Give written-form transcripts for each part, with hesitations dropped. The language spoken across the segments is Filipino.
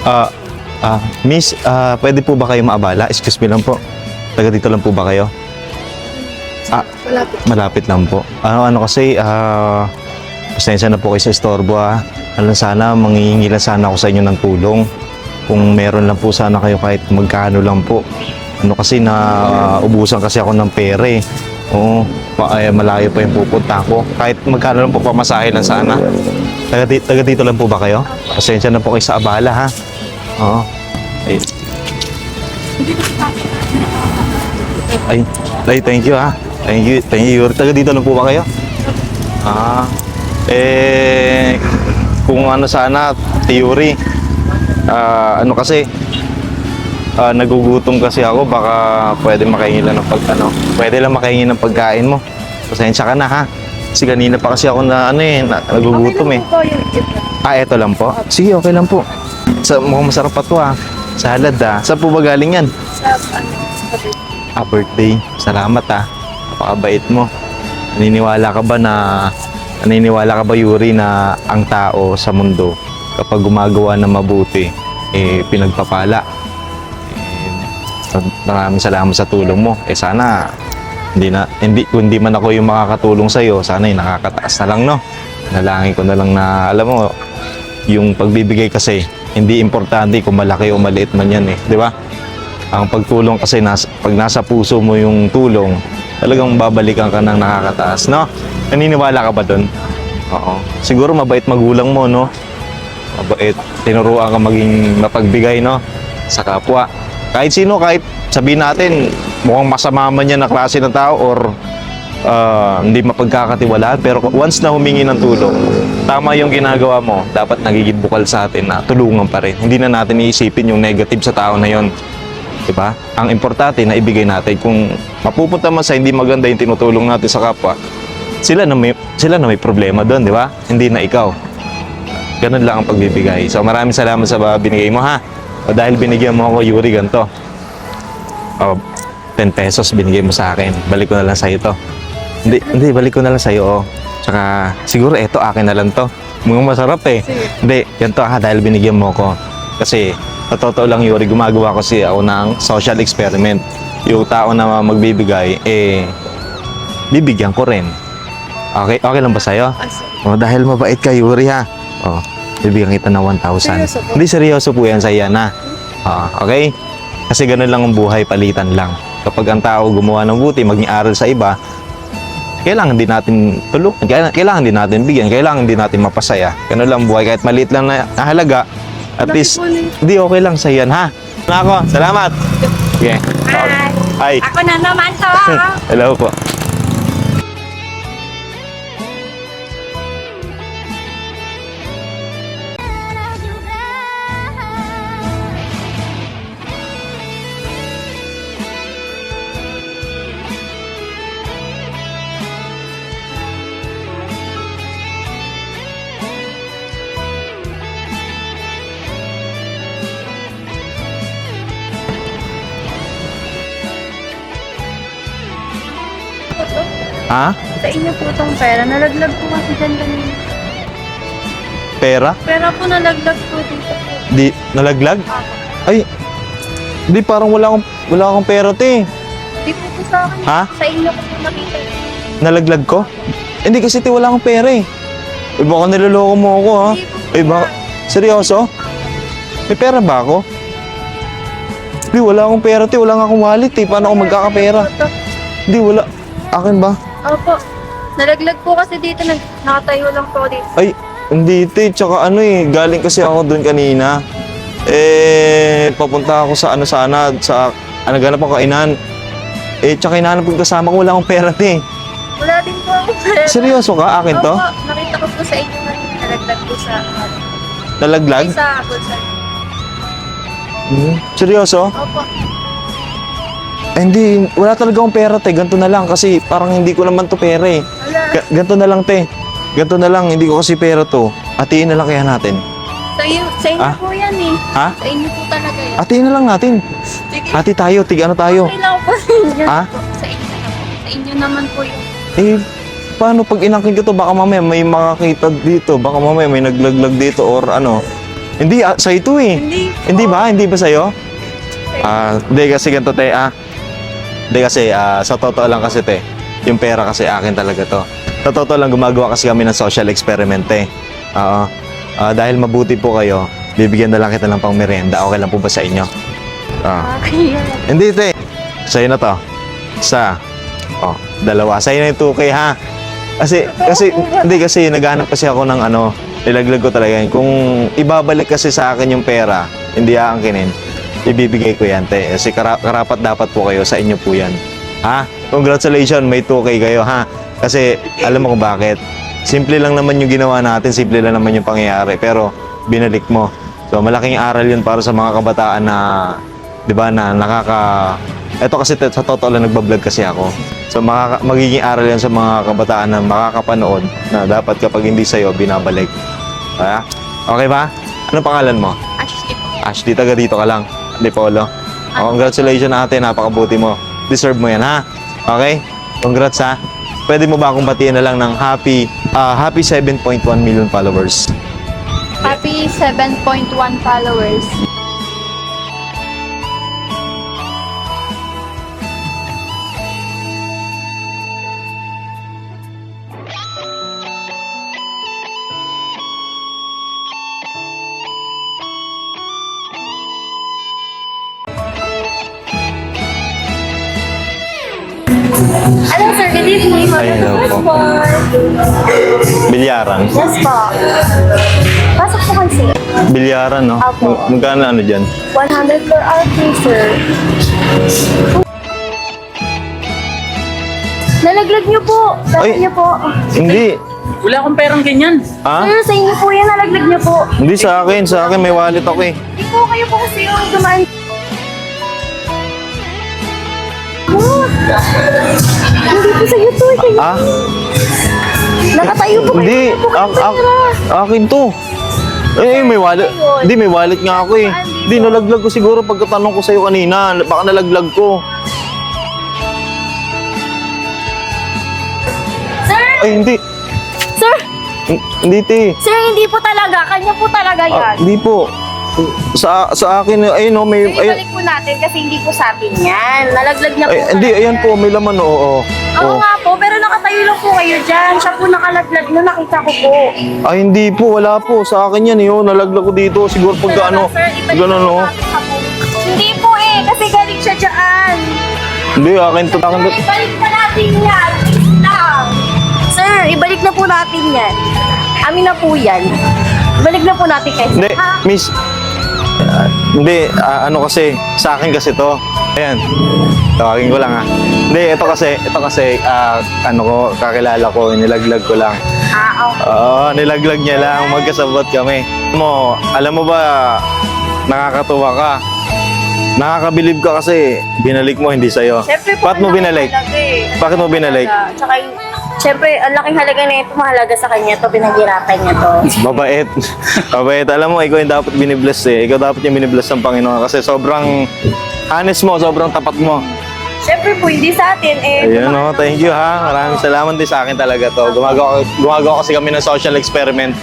Ah, Miss, pwede po ba kayo maabala? Excuse me lang po. Taga dito lang po ba kayo? Malapit. Malapit lang po. Ano kasi, pasensya na po kayo sa istorbo Alam sana, manghihingi lang sana ako sa inyo ng tulong. Kung meron lang po sana kayo kahit magkano lang po. Ano kasi, ubusan kasi ako ng pera eh. Oo, malayo pa yung pupunta ko. Kahit magkano lang po, pamasahe lang sana. Taga dito lang po ba kayo? Pasensya na po kayo sa abala ha. Oo. Ay, thank you ha. Thank you. Taga dito lang po ba kayo? Kung ano sana, theory. Ano kasi, nagugutom kasi ako, baka pwede makahingi lang ng pwede lang makahingi ng pagkain mo. Pasensya ka na ha. Kasi kanina pa kasi ako nagugutom eh. Eto lang po. Sige, okay lang po. Mukhang masarap pa to Salad Saan po ba galing yan? Sa Birthday. Salamat Napakabait mo. Naniniwala ka ba Yuri na ang tao sa mundo kapag gumagawa ng mabuti pinagpapala? Maraming salamat sa tulong mo. Sana kung hindi man ako yung makakatulong sa iyo, sana nakakataas na lang no. Nalangin ko na lang na alam mo yung pagbibigay kasi hindi importante kung malaki o maliit man yan di ba? Ang pagtulong kasi pag nasa puso mo yung tulong, talagang babalikan ka ng nakakataas, no? Naniniwala ka ba doon? Oo. Siguro mabait magulang mo, no? Mabait. Tinuruan ka maging mapagbigay, no? Sa kapwa. Kahit sino, kahit sabihin natin, mukhang masama man yan na klase ng tao or hindi mapagkakatiwalaan. Pero once na humingi ng tulong, tama yung ginagawa mo, dapat nagiging bukal sa atin na tulungan pa rin. Hindi na natin iisipin yung negative sa tao na yon. Diba? Ang importante na ibigay natin. Kung mapupunta man sa hindi maganda yung tinutulong natin sa kapwa, sila na may problema doon, di ba? Hindi na ikaw. Ganun lang ang pagbibigay. So maraming salamat sa binigay mo O dahil binigyan mo ako, Yuri, ganito. 10 pesos binigay mo sa akin. Balik ko na lang sa'yo to. Hindi, balik ko na lang sa'yo. Tsaka siguro eto, akin na lang to. Mukhang masarap eh. Hindi, ganito dahil binigyan mo ko. Kasi sa totoo lang, Yuri, gumagawa kasi ako ng social experiment. Yung tao na magbibigay, bibigyan ko rin. Okay lang ba sa'yo? Dahil mabait ka, Yuri, bibigyan kita ng 1,000. Hindi, seryoso po yan sa'yo okay? Kasi ganun lang ang buhay, palitan lang. Kapag ang tao gumawa ng buti, maging aral sa iba, kailangan din natin tulungan, kailangan din natin bigyan, kailangan din natin mapasaya. Ganun lang buhay, kahit maliit lang na halaga. At least, hindi okay lang sa yan, Nako, salamat. Okay. Hi. Ako na naman to. Hello po. Sa inyo po itong pera. Nalaglag po kasi dyan kanina. Pera? Pera po nalaglag po dito po. Di, nalaglag? Ay, di parang wala akong pera, te. Di po po sa akin. Sa inyo ko po nakita. Nalaglag ko? Hindi kasi, te, wala akong pera eh. Baka niloloko mo ako, Hindi po. Seryoso? May pera ba ako? Di, wala akong pera, te. Wala nga akong wallet, eh. Paano ako magkakapera? Di, wala. Akin ba? Opo. Nalaglag po kasi dito. Nakatayo lang po dito. Ay, hindi, te. Tsaka galing kasi ako doon kanina. Papunta ako sa naghanap ako kainan. Tsaka hinahanap ko kasama ko, wala akong pera, te. Wala din po ako pera. Seryoso ka? Akin to? Opo. Nakita ko po sa inyo na nalaglag po sa... Nalaglag? Ay, sa bulsa. Seryoso? Opo. Hindi, wala talaga akong pera, te. Ganto na lang kasi parang hindi ko naman to pera eh. Wala. Ganto na lang, te. Ganto na lang, hindi ko kasi pera to. Hatiin na lang kaya natin. Sa inyo po yan eh. Ha? Sa inyo po talaga yan. Hatiin na lang natin. Sige. Hati tayo, ano tayo? Okay lang po sa inyo. Ha? Sa inyo na po. Sa inyo naman po yun. Paano pag inangkin ko to, baka mamaya may makakita dito, baka mamaya may naglaglag dito or ano. Hindi, sa'yo ito eh. Hindi. Hindi ba? Hindi ba sa'yo? Hindi kasi ganito te, Hindi kasi, sa totoo lang kasi te, yung pera kasi akin talaga to. Sa totoo lang, gumagawa kasi kami ng social experiment te. Oo. Dahil mabuti po kayo, bibigyan na lang kita ng pang merienda. Okay lang po ba sa inyo? Okay. Hindi te. Sa'yo na to. Isa. Oh, dalawa. Sa'yo na yung 2K ha. Hindi kasi naghanap kasi ako ng nilaglag ko talaga yan. Kung ibabalik kasi sa akin yung pera, hindi aangkinin, ibibigay ko yan te. Kasi karapat dapat po kayo, sa inyo po yan. Ha? Congratulations, may 2K kayo ha. Kasi alam mo kung bakit. Simple lang naman yung ginawa natin, simple lang naman yung pangyayari, pero binalik mo. So malaking aral yun para sa mga kabataan na, di ba, na Ito kasi sa totoo lang nagbablog kasi ako. So magiging aral yan sa mga kabataan na makakapanood na dapat kapag hindi sa'yo, binabalik. Ha? Okay ba? Anong pangalan mo? Ashley po. Ashley, taga dito ka lang. Di Polo. Congratulations ate, napakabuti mo. Deserve mo yan ha? Okay? Congrats ha? Pwede mo ba akong batiin na lang ng happy 7.1 million followers? Happy 7.1 followers. Hello sir, good evening. Ay, hello po. Bilyaran. Yes po. Pasok po kasi. Bilyaran, no? Apo. Magkano dyan? 100 per hour please, sir. Nalaglag niyo po. Sabi Ay. niyo po. Hindi. Wala akong perang ganyan. Ha? Sir, sa inyo po yan. Nalaglag niyo po. Hindi sa akin. Sa akin may wallet ako eh. Hindi po kayo po kasi yung dumaan. Oh. Hindi po sa iyo to. Kayo. Ah? Nakatayo po kayo. Hindi. Wala po kayong pera. Akin to. May wallet. Hindi, may wallet nga ako eh. Hindi, nalaglag ko siguro pagkatanong ko sa'yo kanina. Baka nalaglag ko. Sir! Ay, hindi. Sir! Hindi, te. Sir, hindi po talaga. Kanya po talaga yan. Hindi po. Sa akin, ayun o, may... Sir, ibalik po natin kasi hindi po sa atin yan. Nalaglag na po. Hindi, talaga ayan yan. po, may laman, oo. Oo nga po, pero nakatayo lang po kayo dyan. Siya po nakalaglag na, nakita ko po. Ay, hindi po, wala po. Sa akin yan, yun. Nalaglag ko dito. Siguro pagka ano. Sir, ibalik Ganun, po no? natin sa po. Hindi po eh, kasi galing siya dyan. Hindi, akin to. Akin to. Sir, ibalik na natin yan. Please lang. Sir, ibalik na po natin yan. Amin na po yan. Ibalik na po natin kayo. Hindi, Ha? miss. Hindi, ano kasi, sa akin kasi to. Ayan. Tawagin ko lang ha. Hindi, ito kasi, ano ko, kakilala ko, nilaglag ko lang. Okay. Oo, nilaglag niya lang, magkasabot kami. Alam mo ba, nakakatuwa ka. Nakakabilib ka kasi, binalik mo, hindi sa'yo. Siyempre po, Bakit mo ang binalik? laking halaga eh. Bakit mo binalik? Tsaka, siyempre, ang laking halaga na ito, mahalaga sa kanya to, pinaghirapan niya to. Mabait. Mabait. Alam mo, ikaw yung dapat binibless eh. Ikaw dapat yung binibless ng Panginoon kasi sobrang honest mo, sobrang tapat mo. Siyempre po, hindi sa atin eh. Ayun o, thank you ha. Maraming salamat din sa akin talaga to. Gumagawa kasi kami ng social experiment.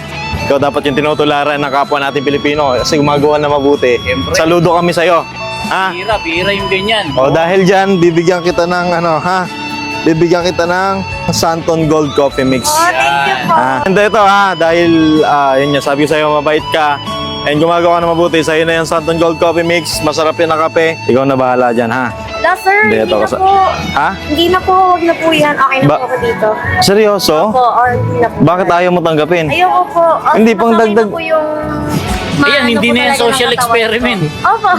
Ikaw dapat yung tinutularan ng kapwa natin Pilipino kasi gumagawa na mabuti. Siyempre. Saludo kami sa'yo. Ha? Bira yung ganyan. O dahil dyan, bibigyan kita ng bibigyan kita ng Santon Gold Coffee Mix. Oh, thank you po. And ito ha, dahil yun nga, sabi ko sa'yo, mabait ka. And gumagawa na mabuti, sa'yo na yung Santon Gold Coffee Mix. Masarap yan na kape. Ikaw na bahala dyan ha. Wala sir, Hindi, hindi ito na kasi- po. Ha? Hindi na po, huwag na po yan. Okay na Ba- po ako dito. Seryoso? Opo, hindi na po. Bakit ayaw mo tanggapin? Ayoko po. Hindi, pang nakakita dagdag- po yung... Ayan, hindi po na yan talaga social ng katawan experiment. ko. Opo.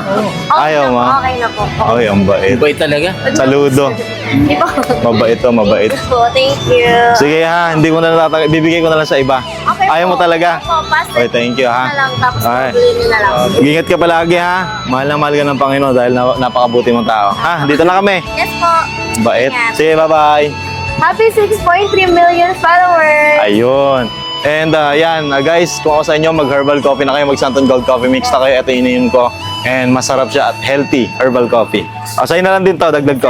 Okay Ayaw na po, mo? Okay na po. Ay, ang bait. Bait talaga. Saludo. Hindi po. Mabait to, mabait. Yes po, thank you. Sige ha, hindi ko na natatanggap. Bibigay ko na lang sa iba. Okay Ayaw mo po. talaga? Opo, basta Okay, thank you ha. na lang, tapos Ay. pabili niyo na lang. Ingat ka palagi ha. Mahal na mahal ka ng Panginoon dahil napakabuti mong tao. Ha, dito na kami. Yes po. Bait. Ingat. Sige, bye-bye. Happy 6.3 million followers. Ayun. And yan, guys, kung ako sa inyo, mag-herbal coffee na kayo, mag-Santon Gold Coffee Mix na kayo. Ito ininom ko. And masarap siya at healthy herbal coffee. Sa'yo na lang din to, dagdag ko.